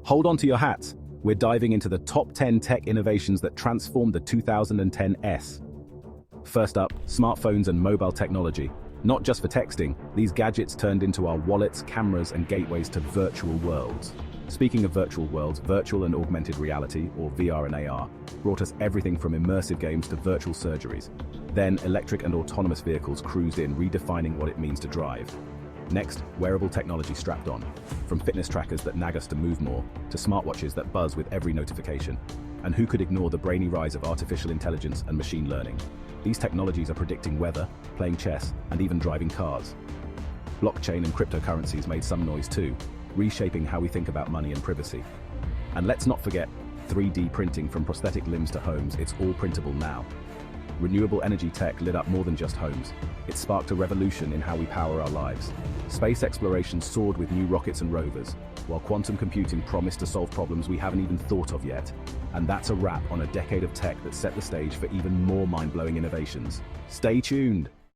Hold on to your hats. We're diving into the top 10 tech innovations that transformed the 2010s. First up, smartphones and mobile technology. Not just for texting, these gadgets turned into our wallets, cameras, and gateways to virtual worlds. Speaking of virtual worlds, virtual and augmented reality, or VR and AR, brought us everything from immersive games to virtual surgeries. Then, electric and autonomous vehicles cruised in, redefining what it means to drive. Next, wearable technology strapped on. From fitness trackers that nag us to move more, to smartwatches that buzz with every notification. And who could ignore the brainy rise of artificial intelligence and machine learning? These technologies are predicting weather, playing chess, and even driving cars. Blockchain and cryptocurrencies made some noise too, reshaping how we think about money and privacy. And let's not forget 3D printing. From prosthetic limbs to homes, it's all printable now. Renewable energy tech lit up more than just homes. It sparked a revolution in how we power our lives. Space exploration soared with new rockets and rovers, while quantum computing promised to solve problems we haven't even thought of yet. And that's a wrap on a decade of tech that set the stage for even more mind-blowing innovations. Stay tuned!